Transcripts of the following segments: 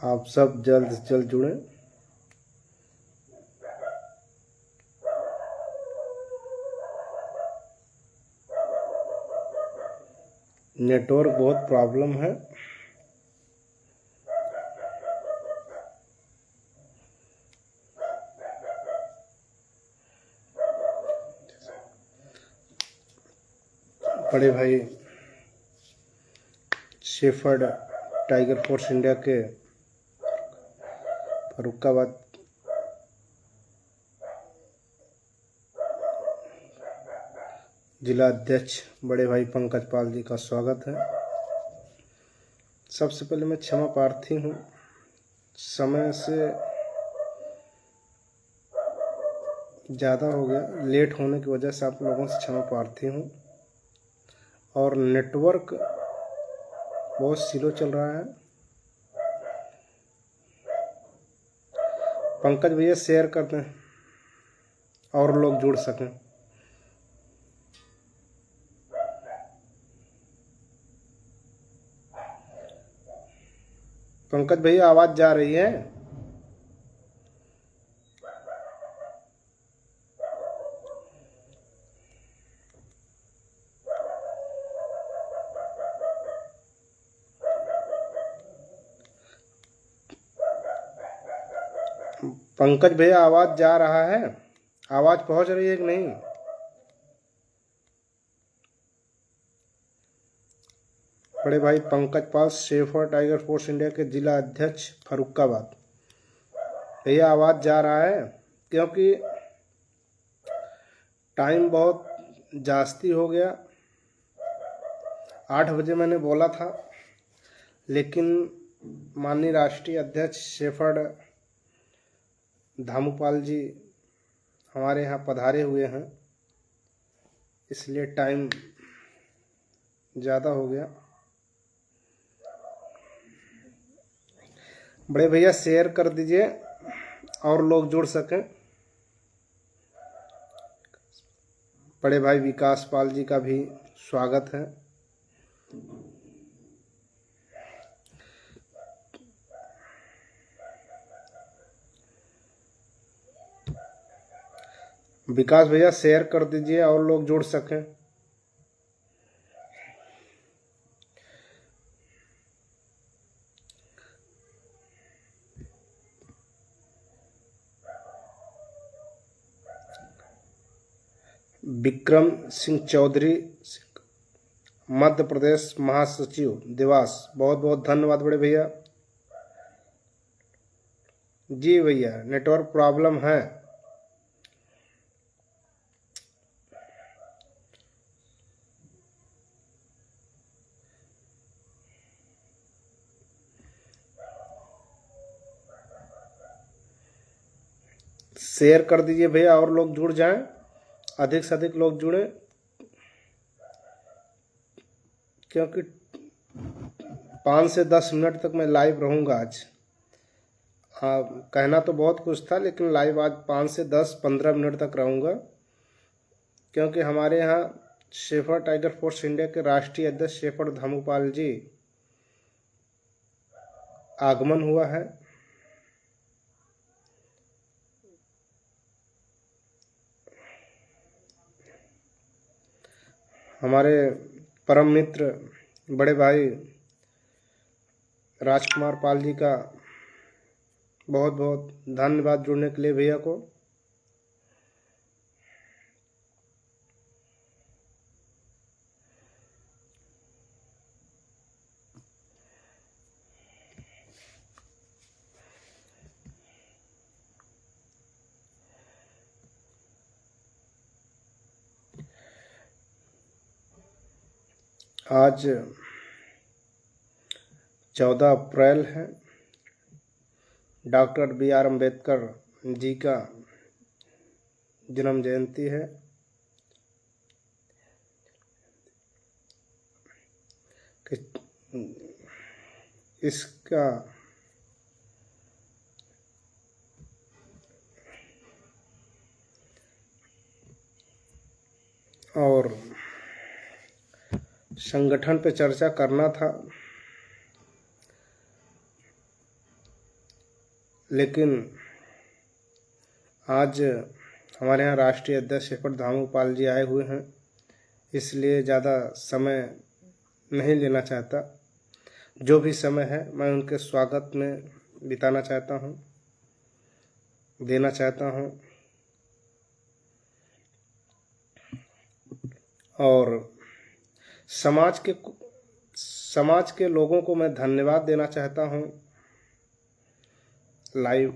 आप सब जल्द से जल्द जुड़ें। नेटवर्क बहुत प्रॉब्लम है। बड़े भाई शेफर्ड टाइगर फोर्स इंडिया के फर्रुखाबाद जिला अध्यक्ष बड़े भाई पंकज पाल जी का स्वागत है। सबसे पहले मैं क्षमा प्रार्थी हूँ, समय से ज़्यादा हो गया, लेट होने की वजह से आप लोगों से क्षमा प्रार्थी हूँ। और नेटवर्क बहुत स्लो चल रहा है। पंकज भैया शेयर कर दें और लोग जुड़ सकें। पंकज भैया आवाज जा रही है? पंकज भैया आवाज जा रहा है? आवाज पहुंच रही है कि नहीं? बड़े भाई पंकज पाल शेफर्ड टाइगर फोर्स इंडिया के जिला अध्यक्ष फर्रुखाबाद। भैया आवाज जा रहा है? क्योंकि टाइम बहुत जास्ती हो गया। 8 बजे मैंने बोला था, लेकिन माननीय राष्ट्रीय अध्यक्ष शेफर्ड धामूपाल जी हमारे यहाँ पधारे हुए हैं, इसलिए टाइम ज़्यादा हो गया। बड़े भैया शेयर कर दीजिए और लोग जुड़ सकें। बड़े भाई विकास पाल जी का भी स्वागत है। विकास भैया शेयर कर दीजिए और लोग जुड़ सकें। विक्रम सिंह चौधरी मध्य प्रदेश महासचिव देवास, बहुत बहुत धन्यवाद बड़े भैया। जी भैया नेटवर्क प्रॉब्लम है। शेयर कर दीजिए भैया और लोग जुड़ जाएं, अधिक से अधिक लोग जुड़ें, क्योंकि 5 से 10 मिनट तक मैं लाइव रहूँगा आज। हाँ, कहना तो बहुत कुछ था, लेकिन लाइव आज 5 से 10-15 मिनट तक रहूँगा, क्योंकि हमारे यहाँ शेफर्ड टाइगर फोर्स इंडिया के राष्ट्रीय अध्यक्ष शेफर्ड धामूपाल जी आगमन हुआ है। हमारे परम मित्र बड़े भाई राजकुमार पाल जी का बहुत बहुत धन्यवाद जुड़ने के लिए भैया को। आज 14 अप्रैल है, डॉक्टर BR अम्बेडकर जी का जन्म जयंती है। इसका और संगठन पे चर्चा करना था। लेकिन आज हमारे यहाँ राष्ट्रीय अध्यक्ष शेखर धामोपाल जी आए हुए हैं, इसलिए ज़्यादा समय नहीं लेना चाहता। जो भी समय है मैं उनके स्वागत में बिताना चाहता हूँ, देना चाहता हूँ। और समाज के लोगों को मैं धन्यवाद देना चाहता हूँ। लाइव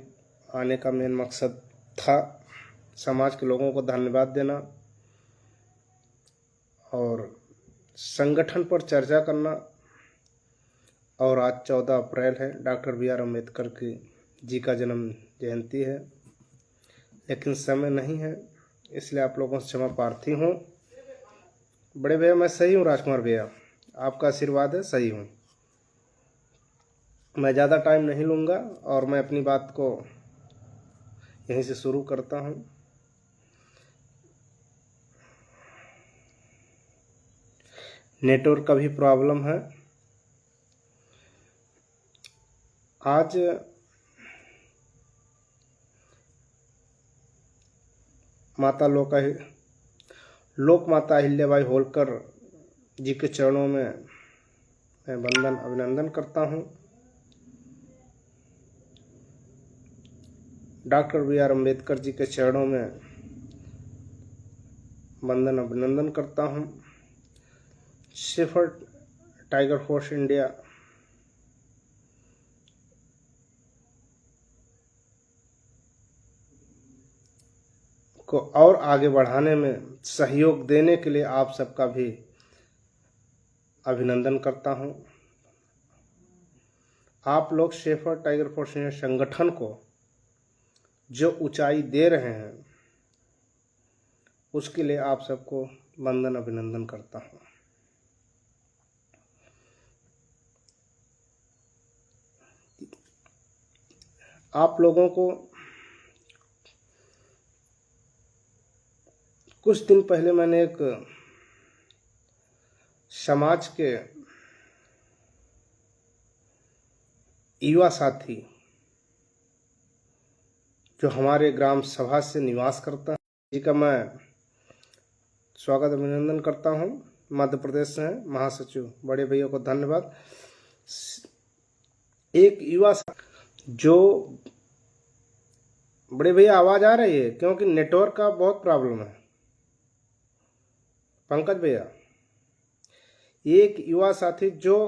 आने का मेन मकसद था समाज के लोगों को धन्यवाद देना और संगठन पर चर्चा करना। और आज 14 अप्रैल है, डॉक्टर BR अम्बेडकर जी का जन्म जयंती है, लेकिन समय नहीं है, इसलिए आप लोगों से क्षमा प्रार्थी हूँ। बड़े भैया मैं सही हूँ, राजकुमार भैया आपका आशीर्वाद है, सही हूँ। मैं ज़्यादा टाइम नहीं लूँगा और मैं अपनी बात को यहीं से शुरू करता हूँ। नेटवर्क का भी प्रॉब्लम है। आज लोक माता अहिल्याबाई होलकर जी के चरणों में मैं वंदन अभिनंदन करता हूँ। डॉक्टर BR अम्बेडकर जी के चरणों में वंदन अभिनंदन करता हूँ। शेफर्ड टाइगर फोर्स इंडिया को और आगे बढ़ाने में सहयोग देने के लिए आप सबका भी अभिनंदन करता हूं। आप लोग शेफर्ड टाइगर फोर्स इंडिया संगठन को जो ऊंचाई दे रहे हैं उसके लिए आप सबको वंदन अभिनंदन करता हूं। आप लोगों को कुछ दिन पहले मैंने एक समाज के युवा साथी जो हमारे ग्राम सभा से निवास करता है जी का मैं स्वागत अभिनंदन करता हूं। मध्य प्रदेश से हैं महासचिव, बड़े भैया को धन्यवाद। एक युवा जो बड़े भैया आवाज आ रही है क्योंकि नेटवर्क का बहुत प्रॉब्लम है। पंकज भैया, एक युवा साथी जो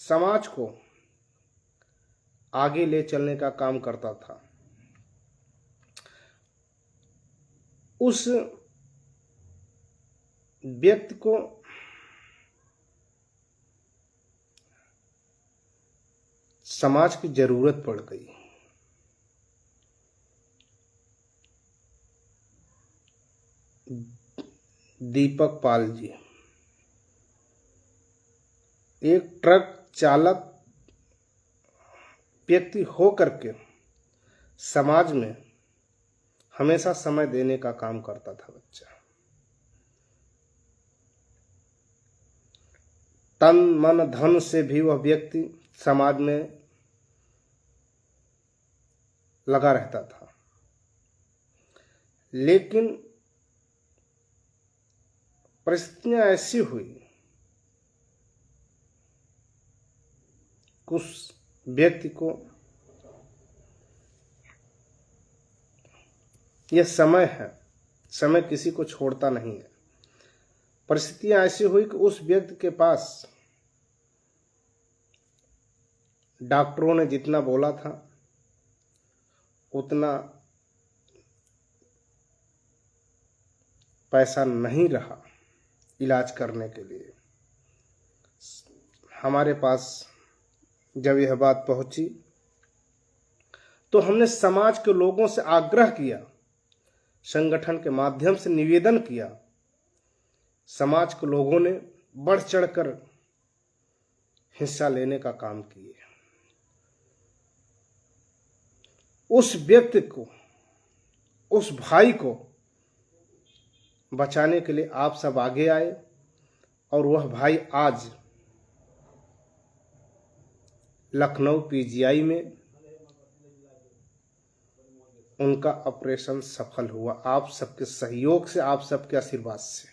समाज को आगे ले चलने का काम करता था, उस व्यक्ति को समाज की जरूरत पड़ गई। दीपक पाल जी एक ट्रक चालक व्यक्ति हो करके समाज में हमेशा समय देने का काम करता था। बच्चा तन मन धन से भी वह व्यक्ति समाज में लगा रहता था, लेकिन परिस्थितियां ऐसी हुई उस व्यक्ति को यह समय है, समय किसी को छोड़ता नहीं है। परिस्थितियां ऐसी हुई कि उस व्यक्ति के पास डॉक्टरों ने जितना बोला था उतना पैसा नहीं रहा इलाज करने के लिए। हमारे पास जब यह बात पहुंची तो हमने समाज के लोगों से आग्रह किया, संगठन के माध्यम से निवेदन किया। समाज के लोगों ने बढ़ चढ़कर हिस्सा लेने का काम किए। उस व्यक्ति को, उस भाई को बचाने के लिए आप सब आगे आए और वह भाई आज लखनऊ पीजीआई में उनका ऑपरेशन सफल हुआ, आप सबके सहयोग से, आप सबके आशीर्वाद से।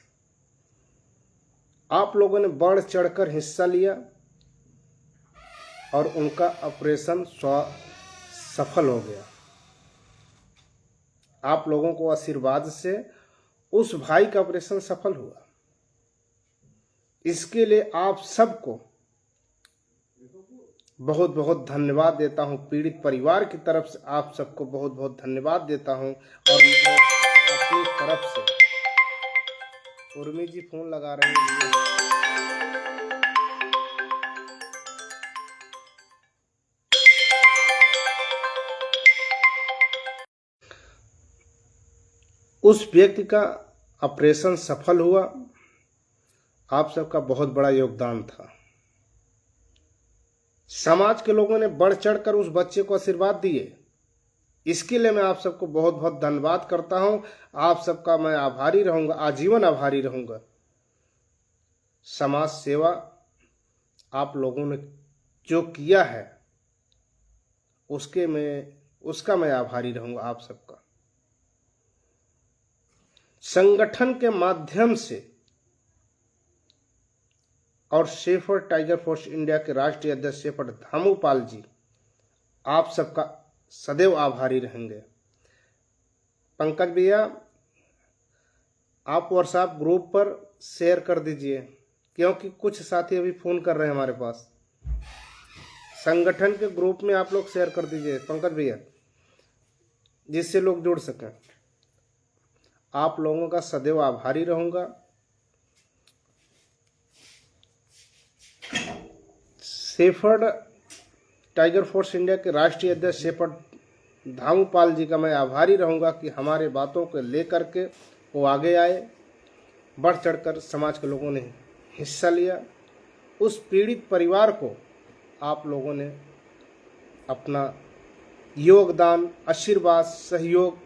आप लोगों ने बढ़ चढ़कर हिस्सा लिया और उनका ऑपरेशन सफल हो गया। आप लोगों को आशीर्वाद से उस भाई का ऑपरेशन सफल हुआ। इसके लिए आप सबको बहुत बहुत धन्यवाद देता हूं। पीड़ित परिवार की तरफ से आप सबको बहुत बहुत धन्यवाद देता हूं। और मैं अपनी तरफ से, उर्मी जी फोन लगा रहे हैं, उस व्यक्ति का ऑपरेशन सफल हुआ। आप सबका बहुत बड़ा योगदान था। समाज के लोगों ने बढ़ चढ़कर उस बच्चे को आशीर्वाद दिए। इसके लिए मैं आप सबको बहुत बहुत धन्यवाद करता हूं। आप सबका मैं आभारी रहूंगा, आजीवन आभारी रहूंगा। समाज सेवा आप लोगों ने जो किया है उसका मैं आभारी रहूंगा आप सबका। संगठन के माध्यम से और शेफर्ड टाइगर फोर्स इंडिया के राष्ट्रीय अध्यक्ष शेफर्ड धामूपाल जी, आप सबका सदैव आभारी रहेंगे। पंकज भैया, आप व्हाट्सएप ग्रुप पर शेयर कर दीजिए, क्योंकि कुछ साथी अभी फोन कर रहे हैं हमारे पास। संगठन के ग्रुप में आप लोग शेयर कर दीजिए पंकज भैया, जिससे लोग जुड़ सकें। आप लोगों का सदैव आभारी रहूंगा। शेफर्ड टाइगर फोर्स इंडिया के राष्ट्रीय अध्यक्ष शेफर्ड धामूपाल जी का मैं आभारी रहूंगा कि हमारे बातों को लेकर के वो आगे आए, बढ़ चढ़कर समाज के लोगों ने हिस्सा लिया। उस पीड़ित परिवार को आप लोगों ने अपना योगदान, आशीर्वाद, सहयोग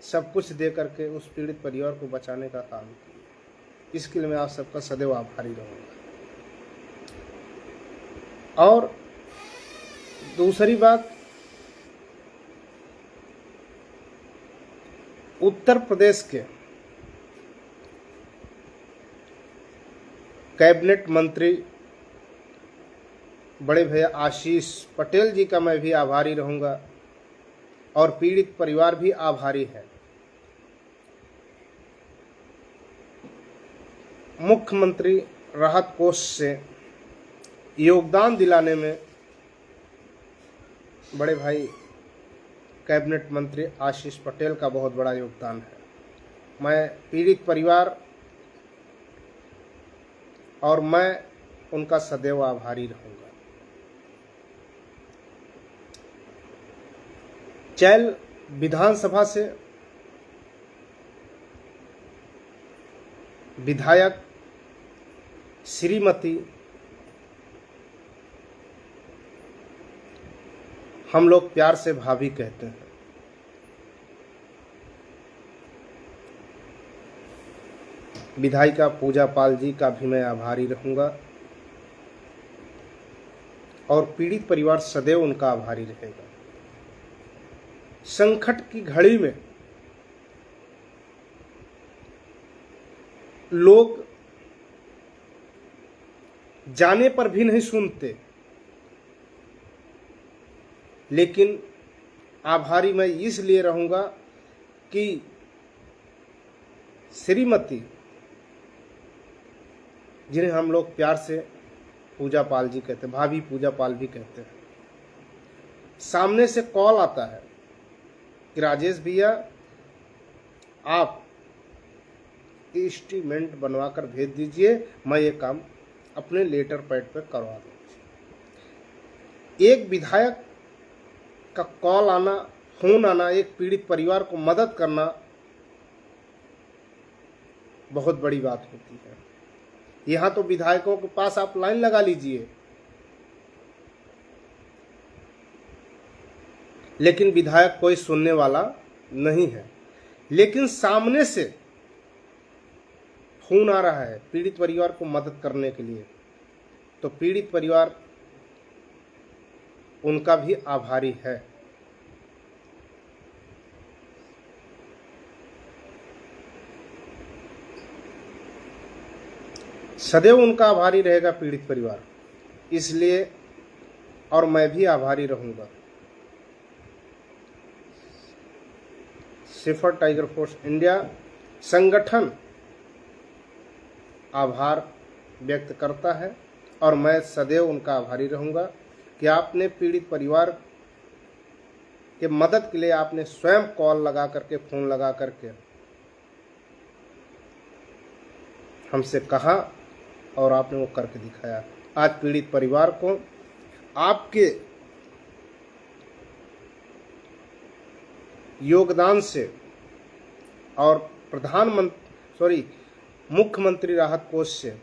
सब कुछ दे करके उस पीड़ित परिवार को बचाने का काम किया। इसके लिए मैं आप सबका सदैव आभारी रहूंगा। और दूसरी बात, उत्तर प्रदेश के कैबिनेट मंत्री बड़े भैया आशीष पटेल जी का मैं भी आभारी रहूंगा और पीड़ित परिवार भी आभारी है। मुख्यमंत्री राहत कोष से योगदान दिलाने में बड़े भाई कैबिनेट मंत्री आशीष पटेल का बहुत बड़ा योगदान है। मैं पीड़ित परिवार और मैं उनका सदैव आभारी रहूंगा। चैल विधानसभा से विधायक श्रीमती, हम लोग प्यार से भाभी कहते हैं, विधायिका पूजा पाल जी का भी मैं आभारी रहूंगा और पीड़ित परिवार सदैव उनका आभारी रहेगा। संकट की घड़ी में लोग जाने पर भी नहीं सुनते, लेकिन आभारी मैं इसलिए रहूंगा कि श्रीमती, जिन्हें हम लोग प्यार से पूजा पाल जी कहते हैं, भाभी पूजा पाल भी कहते हैं, सामने से कॉल आता है कि राजेश भैया आप एस्टीमेंट बनवा कर भेज दीजिए, मैं ये काम अपने लेटर पैड पर करवा दूंगी। एक विधायक का कॉल आना, फोन आना, एक पीड़ित परिवार को मदद करना बहुत बड़ी बात होती है। यहां तो विधायकों के पास आप लाइन लगा लीजिए, लेकिन विधायक कोई सुनने वाला नहीं है। लेकिन सामने से फोन आ रहा है पीड़ित परिवार को मदद करने के लिए, तो पीड़ित परिवार उनका भी आभारी है। सदैव उनका आभारी रहेगा पीड़ित परिवार, इसलिए और मैं भी आभारी रहूंगा। शेफर्ड टाइगर फोर्स इंडिया संगठन आभार व्यक्त करता है और मैं सदैव उनका आभारी रहूंगा कि आपने पीड़ित परिवार के मदद के लिए आपने स्वयं कॉल लगा करके, फोन लगा करके हमसे कहा और आपने वो करके दिखाया। आज पीड़ित परिवार को आपके योगदान से और मुख्यमंत्री राहत कोष से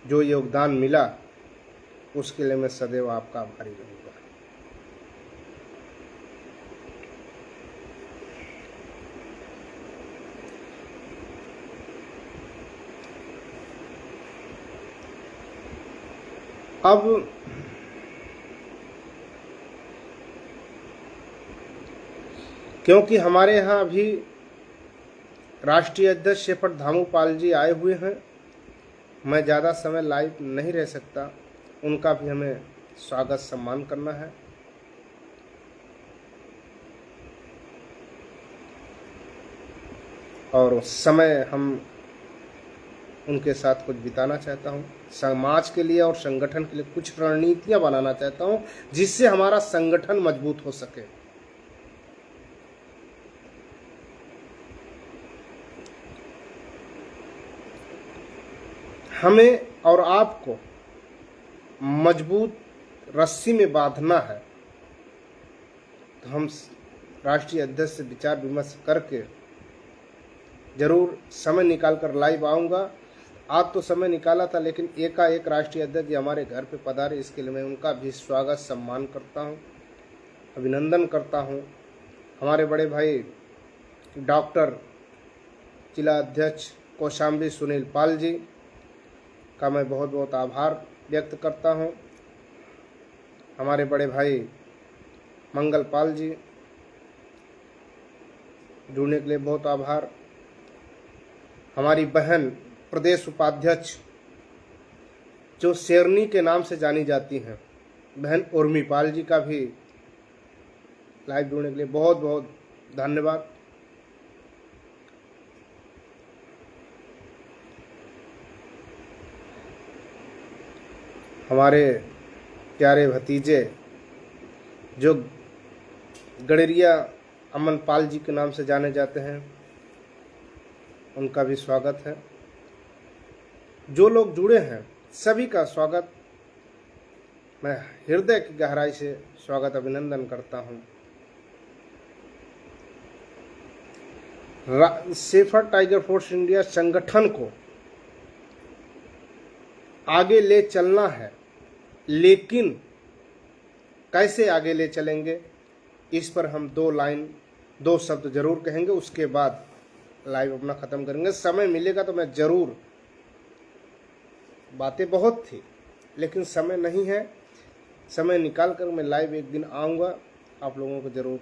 जो योगदान मिला उसके लिए मैं सदैव आपका आभारी रहूंगा। अब क्योंकि हमारे यहाँ अभी राष्ट्रीय अध्यक्ष शेफर्ड धामूपाल जी आए हुए हैं, मैं ज़्यादा समय लाइव नहीं रह सकता, उनका भी हमें स्वागत सम्मान करना है। और समय हम उनके साथ कुछ बिताना चाहता हूँ, समाज के लिए और संगठन के लिए कुछ रणनीतियाँ बनाना चाहता हूँ जिससे हमारा संगठन मजबूत हो सके। हमें और आपको मजबूत रस्सी में बांधना है, तो हम राष्ट्रीय अध्यक्ष से विचार विमर्श करके जरूर समय निकाल कर लाइव आऊँगा। आज तो समय निकाला था, लेकिन एकाएक राष्ट्रीय अध्यक्ष हमारे घर पे पधारे, इसके लिए मैं उनका भी स्वागत सम्मान करता हूँ, अभिनंदन करता हूँ। हमारे बड़े भाई डॉक्टर जिला अध्यक्ष कौशाम्बी सुनील पाल जी का मैं बहुत बहुत आभार व्यक्त करता हूँ। हमारे बड़े भाई मंगल पाल जी, जुड़ने के लिए बहुत आभार। हमारी बहन प्रदेश उपाध्यक्ष जो शेरनी के नाम से जानी जाती हैं, बहन उर्मी पाल जी का भी लाइव जुड़ने के लिए बहुत बहुत धन्यवाद। हमारे प्यारे भतीजे जो गड़ेरिया अमन पाल जी के नाम से जाने जाते हैं, उनका भी स्वागत है। जो लोग जुड़े हैं सभी का स्वागत, मैं हृदय की गहराई से स्वागत अभिनंदन करता हूं। शेफर्ड टाइगर फोर्स इंडिया संगठन को आगे ले चलना है, लेकिन कैसे आगे ले चलेंगे इस पर हम दो शब्द जरूर कहेंगे, उसके बाद लाइव अपना ख़त्म करेंगे। समय मिलेगा तो मैं ज़रूर, बातें बहुत थी लेकिन समय नहीं है, समय निकाल कर मैं लाइव एक दिन आऊँगा, आप लोगों को ज़रूर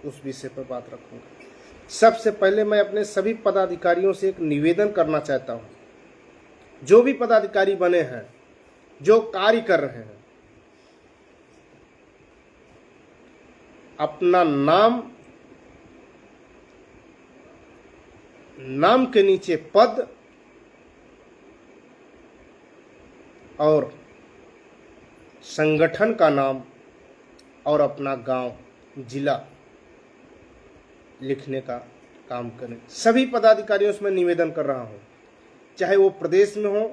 उस विषय पर बात रखूँगा। सबसे पहले मैं अपने सभी पदाधिकारियों से एक निवेदन करना चाहता हूँ, जो भी पदाधिकारी बने हैं, जो कार्य कर रहे हैं, अपना नाम के नीचे पद और संगठन का नाम और अपना गांव, जिला लिखने का काम करें। सभी पदाधिकारियों से मैं निवेदन कर रहा हूं, चाहे वो प्रदेश में हो,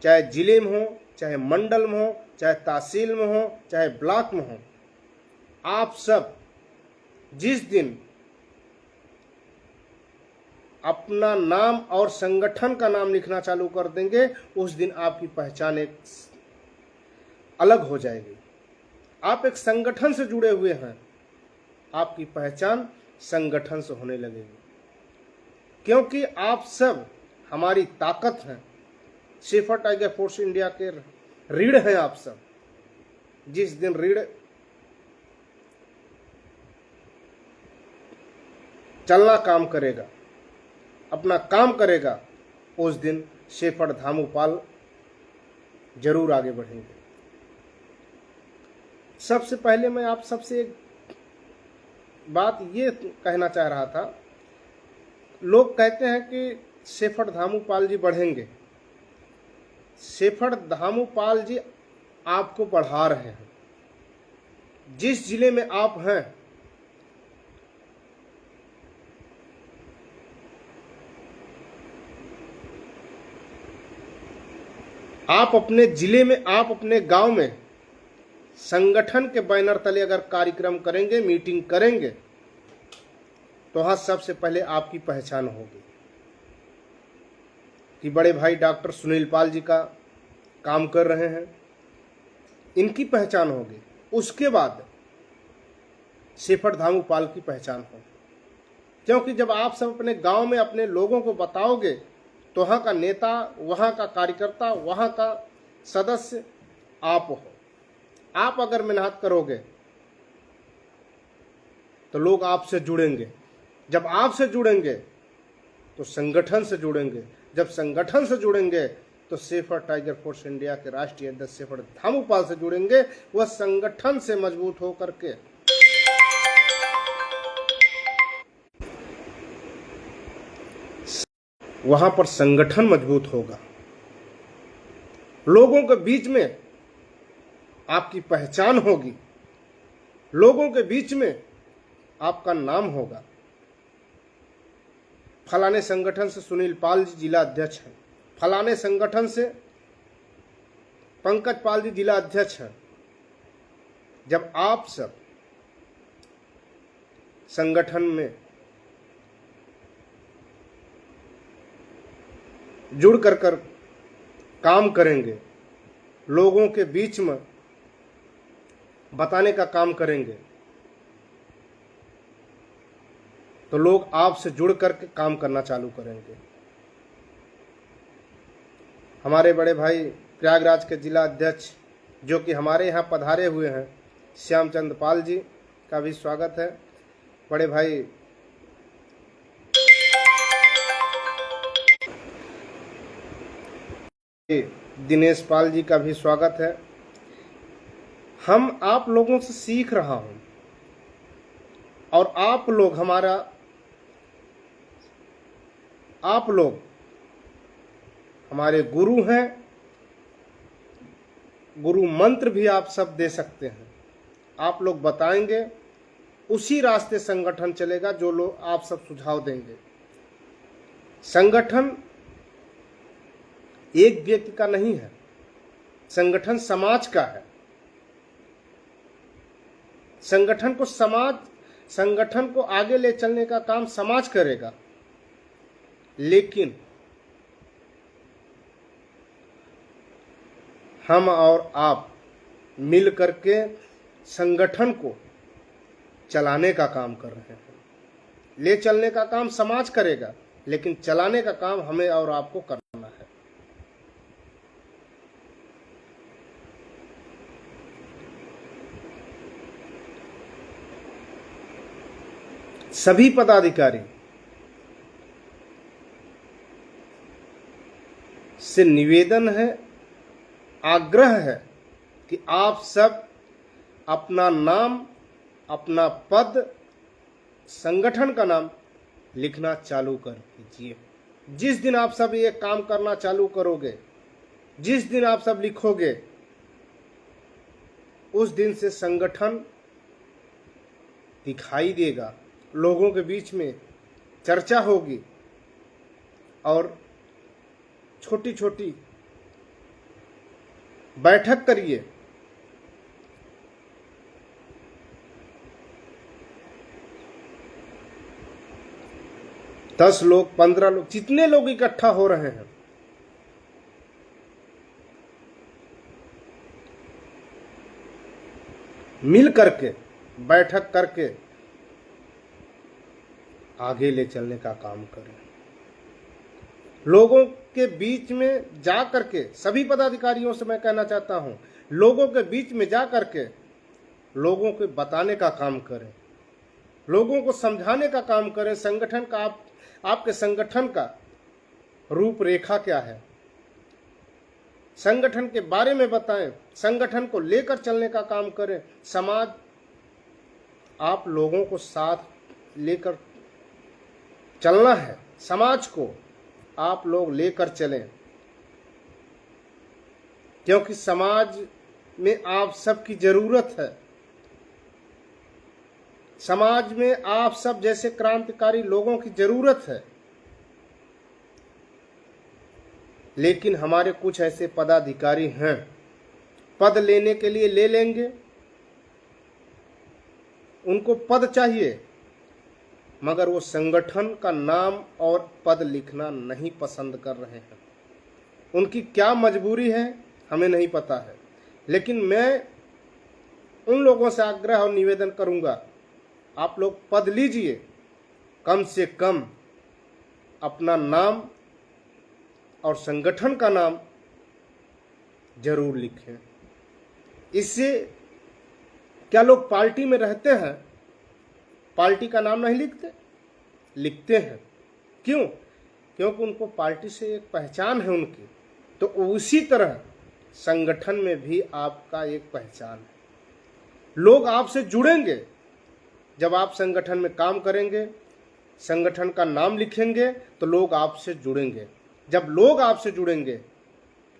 चाहे जिले में हो, चाहे मंडल में हो, चाहे तहसील में हो, चाहे ब्लॉक में हो, आप सब जिस दिन अपना नाम और संगठन का नाम लिखना चालू कर देंगे, उस दिन आपकी पहचान एक अलग हो जाएगी। आप एक संगठन से जुड़े हुए हैं, आपकी पहचान संगठन से होने लगेगी, क्योंकि आप सब हमारी ताकत हैं। शेफर्ड टाइगर फोर्स इंडिया के रीढ़ हैं आप सब। जिस दिन रीढ़ चलना काम करेगा, अपना काम करेगा, उस दिन शेफड़ धामूपाल जरूर आगे बढ़ेंगे। सबसे पहले मैं आप सबसे एक बात ये कहना चाह रहा था। लोग कहते हैं कि शेफड़ धामूपाल जी बढ़ेंगे। शेफड़ धामूपाल जी आपको बढ़ा रहे हैं। जिस जिले में आप हैं, आप अपने जिले में, आप अपने गांव में संगठन के बैनर तले अगर कार्यक्रम करेंगे, मीटिंग करेंगे, तो वहां सबसे पहले आपकी पहचान होगी कि बड़े भाई डॉक्टर सुनील पाल जी का काम कर रहे हैं, इनकी पहचान होगी। उसके बाद शेफड़ धामूपाल की पहचान होगी। क्योंकि जब आप सब अपने गांव में अपने लोगों को बताओगे, तो वहां का नेता, वहां का कार्यकर्ता, वहां का सदस्य आप हो। आप अगर मेहनत करोगे तो लोग आपसे जुड़ेंगे। जब आपसे जुड़ेंगे तो संगठन से जुड़ेंगे। जब संगठन से जुड़ेंगे तो शेफड़ टाइगर फोर्स इंडिया के राष्ट्रीय अध्यक्ष शेफड़ धामूपाल से जुड़ेंगे। वह संगठन से मजबूत होकर के वहां पर संगठन मजबूत होगा। लोगों के बीच में आपकी पहचान होगी, लोगों के बीच में आपका नाम होगा। फलाने संगठन से सुनील पाल जी जिला अध्यक्ष हैं, फलाने संगठन से पंकज पाल जी जिला अध्यक्ष हैं। जब आप सब संगठन में जुड़ कर काम करेंगे, लोगों के बीच में बताने का काम करेंगे, तो लोग आपसे जुड़ करके काम करना चालू करेंगे। हमारे बड़े भाई प्रयागराज के जिला अध्यक्ष जो कि हमारे यहाँ पधारे हुए हैं, श्यामचंद पाल जी का भी स्वागत है। बड़े भाई दिनेश पाल जी का भी स्वागत है। हम आप लोगों से सीख रहा हूं और आप लोग हमारे गुरु हैं। गुरु मंत्र भी आप सब दे सकते हैं। आप लोग बताएंगे, उसी रास्ते संगठन चलेगा जो लोग आप सब सुझाव देंगे। संगठन एक व्यक्ति का नहीं है, संगठन समाज का है। संगठन को आगे ले चलने का काम समाज करेगा, लेकिन हम और आप मिल करके संगठन को चलाने का काम कर रहे हैं। ले चलने का काम समाज करेगा, लेकिन चलाने का काम हमें और आपको करना है। सभी पदाधिकारी से निवेदन है, आग्रह है कि आप सब अपना नाम, अपना पद, संगठन का नाम लिखना चालू कर दीजिए। जिस दिन आप सब ये काम करना चालू करोगे, जिस दिन आप सब लिखोगे, उस दिन से संगठन दिखाई देगा, लोगों के बीच में चर्चा होगी और छोटी छोटी बैठक करिए। दस लोग, 15 लोग, जितने लोग इकट्ठा हो रहे हैं, मिल करके बैठक करके आगे ले चलने का काम करें। लोगों के बीच में जा करके, सभी पदाधिकारियों से मैं कहना चाहता हूं, लोगों के बीच में जा करके लोगों को बताने का काम करें, लोगों को समझाने का काम करें। संगठन का आपके संगठन का रूपरेखा क्या है, संगठन के बारे में बताएं, संगठन को लेकर चलने का काम करें। समाज, आप लोगों को साथ लेकर चलना है, समाज को आप लोग लेकर चलें, क्योंकि समाज में आप सबकी जरूरत है। समाज में आप सब जैसे क्रांतिकारी लोगों की जरूरत है। लेकिन हमारे कुछ ऐसे पदाधिकारी हैं, पद लेने के लिए ले लेंगे, उनको पद चाहिए, मगर वो संगठन का नाम और पद लिखना नहीं पसंद कर रहे हैं। उनकी क्या मजबूरी है हमें नहीं पता है, लेकिन मैं उन लोगों से आग्रह और निवेदन करूंगा, आप लोग पद लीजिए, कम से कम अपना नाम और संगठन का नाम जरूर लिखें। इससे क्या लोग पार्टी में रहते हैं, पार्टी का नाम नहीं लिखते? लिखते हैं। क्यों? क्योंकि उनको पार्टी से एक पहचान है उनकी। तो उसी तरह संगठन में भी आपका एक पहचान है। लोग आपसे जुड़ेंगे जब आप संगठन में काम करेंगे, संगठन का नाम लिखेंगे तो लोग आपसे जुड़ेंगे। जब लोग आपसे जुड़ेंगे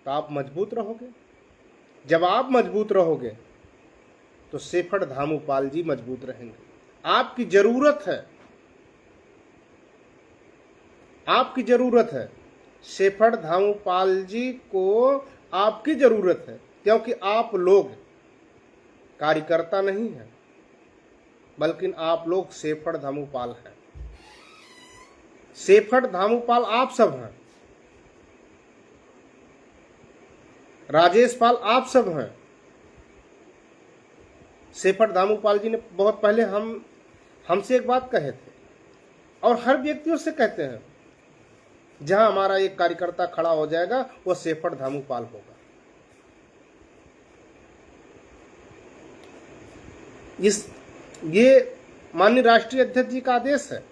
तो आप मजबूत रहोगे। जब आप मजबूत रहोगे तो शेफड़ धामूपाल जी मजबूत रहेंगे। आपकी जरूरत है, आपकी जरूरत है, शेफड़ धामूपाल जी को आपकी जरूरत है, क्योंकि आप लोग कार्यकर्ता नहीं हैं, बल्कि आप लोग शेफड़ धामूपाल हैं। शेफड़ धामूपाल आप सब हैं, राजेश पाल आप सब हैं। शेफड़ धामूपाल जी ने बहुत पहले हमसे एक बात कहे थे, और हर व्यक्तियों से कहते हैं, जहां हमारा एक कार्यकर्ता खड़ा हो जाएगा वो शेफड़ धामूपाल होगा। ये माननीय राष्ट्रीय अध्यक्ष जी का आदेश है।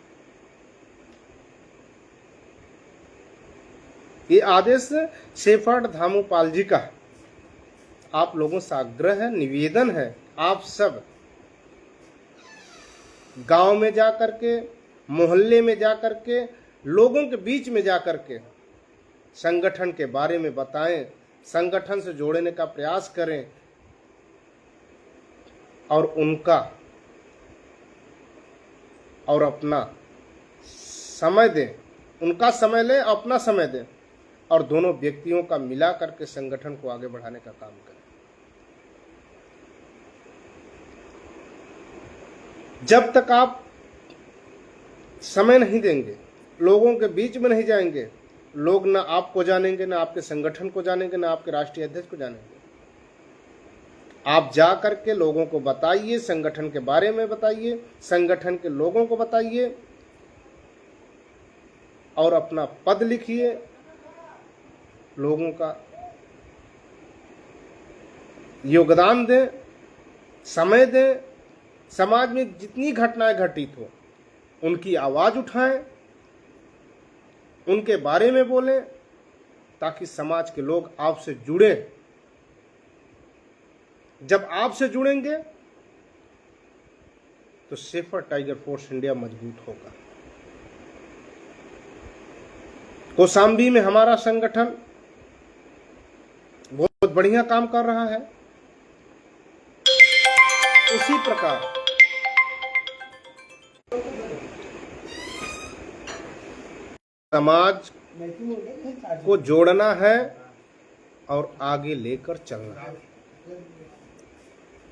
ये आदेश शेफड़ धामूपाल जी का है। आप लोगों से आग्रह है, निवेदन है, आप सब गांव में जाकर के, मोहल्ले में जाकर के, लोगों के बीच में जाकर के संगठन के बारे में बताएं, संगठन से जोड़ने का प्रयास करें और उनका और अपना समय दें, उनका समय लें, अपना समय दें, और दोनों व्यक्तियों का मिला करके संगठन को आगे बढ़ाने का काम करें। जब तक आप समय नहीं देंगे, लोगों के बीच में नहीं जाएंगे, लोग ना आपको जानेंगे, ना आपके संगठन को जानेंगे, ना आपके राष्ट्रीय अध्यक्ष को जानेंगे। आप जा करके लोगों को बताइए, संगठन के बारे में बताइए, संगठन के लोगों को बताइए और अपना पद लिखिए, लोगों का योगदान दें, समय दें। समाज में जितनी घटनाएं घटित हो उनकी आवाज उठाएं, उनके बारे में बोलें, ताकि समाज के लोग आपसे जुड़े। जब आपसे जुड़ेंगे तो शेफड़ टाइगर फोर्स इंडिया मजबूत होगा। कौशाम्बी में हमारा संगठन बहुत बढ़िया काम कर रहा है। उसी प्रकार समाज को जोड़ना है और आगे लेकर चलना है,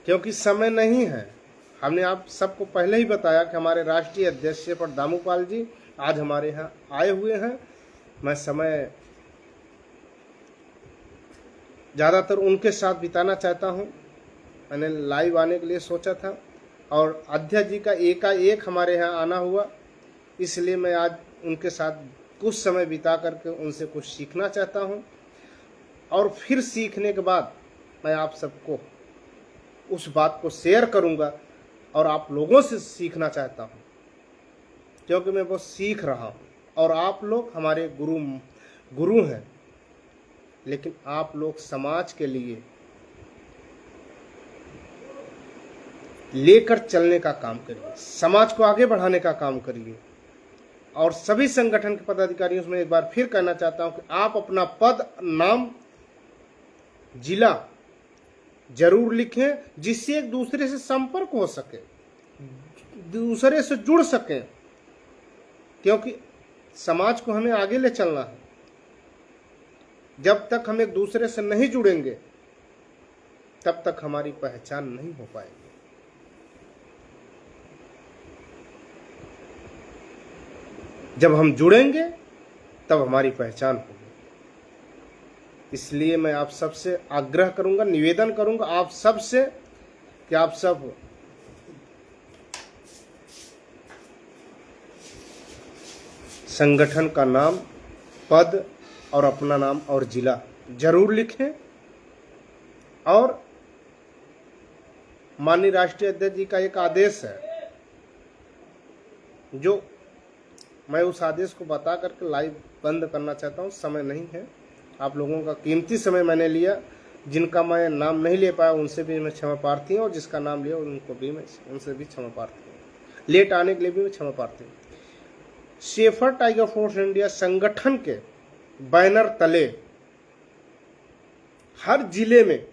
क्योंकि समय नहीं है। हमने आप सबको पहले ही बताया कि हमारे राष्ट्रीय अध्यक्ष शेफड़ धामूपाल जी आज हमारे यहाँ आए हुए हैं। मैं समय ज़्यादातर उनके साथ बिताना चाहता हूँ। मैंने लाइव आने के लिए सोचा था और अध्यक्ष जी का एकाएक हमारे यहाँ आना हुआ, इसलिए मैं आज उनके साथ कुछ समय बिता करके उनसे कुछ सीखना चाहता हूँ, और फिर सीखने के बाद मैं आप सबको उस बात को शेयर करूँगा और आप लोगों से सीखना चाहता हूँ, क्योंकि मैं वो सीख रहा हूँ। और आप लोग हमारे गुरु हैं, लेकिन आप लोग समाज के लिए लेकर चलने का काम करिए, समाज को आगे बढ़ाने का काम करिए। और सभी संगठन के पदाधिकारियों से मैं एक बार फिर कहना चाहता हूं कि आप अपना पद, नाम, जिला जरूर लिखें, जिससे एक दूसरे से संपर्क हो सके, दूसरे से जुड़ सके, क्योंकि समाज को हमें आगे ले चलना है। जब तक हम एक दूसरे से नहीं जुड़ेंगे तब तक हमारी पहचान नहीं हो पाएगी। जब हम जुड़ेंगे तब हमारी पहचान होगी। इसलिए मैं आप सबसे आग्रह करूंगा, निवेदन करूंगा आप सबसे कि आप सब संगठन का नाम, पद और अपना नाम और जिला जरूर लिखें। और माननीय राष्ट्रीय अध्यक्ष जी का एक आदेश है, जो मैं उस आदेश को बता करके लाइव बंद करना चाहता हूँ। समय नहीं है, आप लोगों का कीमती समय मैंने लिया। जिनका मैं नाम नहीं ले पाया उनसे भी मैं क्षमा प्रार्थी हूँ, और जिसका नाम लिया उनको भी मैं उनसे भी क्षमा प्रार्थी हूँ। लेट आने के लिए भी मैं क्षमा प्रार्थी हूँ। शेफर टाइगर फोर्स इंडिया संगठन के बैनर तले हर जिले में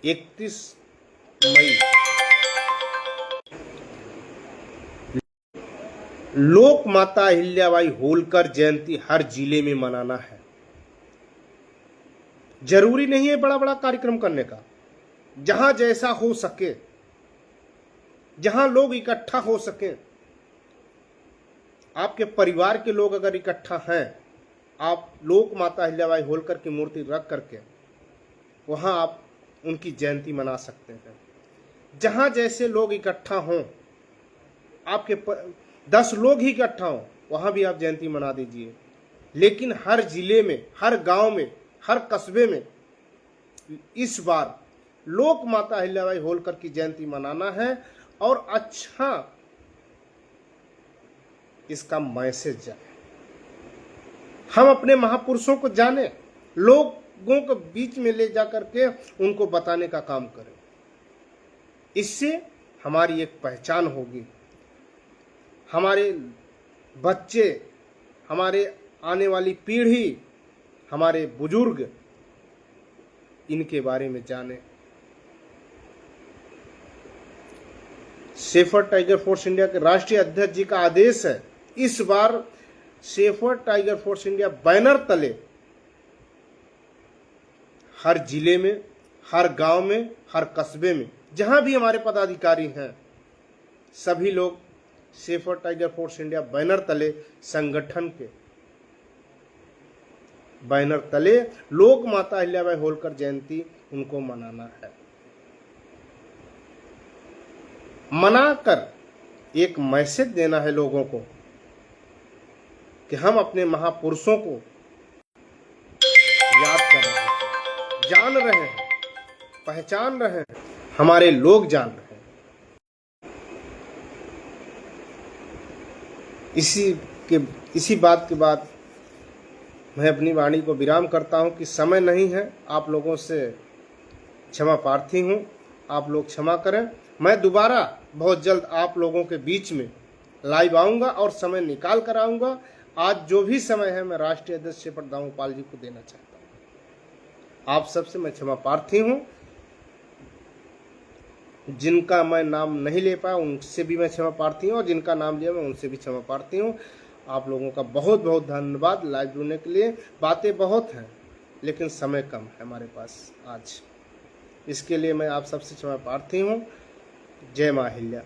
31 मई लोक माता अहिल्याबाई होलकर जयंती हर जिले में मनाना है। जरूरी नहीं है बड़ा बड़ा कार्यक्रम करने का, जहां जैसा हो सके, जहां लोग इकट्ठा हो सके। आपके परिवार के लोग अगर इकट्ठा हैं, आप लोक माता अहिल्याबाई होलकर की मूर्ति रख करके वहां आप उनकी जयंती मना सकते हैं। जहां जैसे लोग इकट्ठा हों, आपके 10 लोग ही इकट्ठा हों, वहां भी आप जयंती मना दीजिए। लेकिन हर जिले में, हर गांव में, हर कस्बे में इस बार लोक माता अहिल्याबाई होलकर की जयंती मनाना है। और अच्छा इसका मैसेज जाए, हम अपने महापुरुषों को जाने, लोगों को बीच में ले जाकर के उनको बताने का काम करें। इससे हमारी एक पहचान होगी। हमारे बच्चे, हमारे आने वाली पीढ़ी, हमारे बुजुर्ग इनके बारे में जाने। शेफर टाइगर फोर्स इंडिया के राष्ट्रीय अध्यक्ष जी का आदेश है, इस बार शेफर टाइगर फोर्स इंडिया बैनर तले हर जिले में, हर गांव में, हर कस्बे में, जहां भी हमारे पदाधिकारी हैं, सभी लोग शेफर टाइगर फोर्स इंडिया बैनर तले, संगठन के बैनर तले लोक माता अहिल्याबाई होलकर जयंती उनको मनाना है। मनाकर एक मैसेज देना है लोगों को कि हम अपने महापुरुषों को याद कर रहे हैं, जान रहे हैं, पहचान रहे हैं, हमारे लोग जान रहे हैं। इसी बात के बाद मैं अपनी वाणी को विराम करता हूं कि समय नहीं है, आप लोगों से क्षमा प्रार्थी हूं, आप लोग क्षमा करें। मैं दोबारा बहुत जल्द आप लोगों के बीच में लाइव आऊंगा और समय निकाल कर आऊंगा। आज जो भी समय है मैं राष्ट्रीय अध्यक्ष शेफर दामोपाल जी को देना चाहता हूं। आप सबसे मैं क्षमा प्रार्थी हूं। जिनका मैं नाम नहीं ले पाया उनसे भी मैं क्षमा प्रार्थी हूँ, और जिनका नाम लिया मैं उनसे भी क्षमा प्रार्थी हूँ। आप लोगों का बहुत बहुत धन्यवाद लाइव जुड़ने के लिए। बातें बहुत हैं लेकिन समय कम है हमारे पास आज, इसके लिए मैं आप सबसे क्षमा प्रार्थी हूँ। जय मां अहिल्या।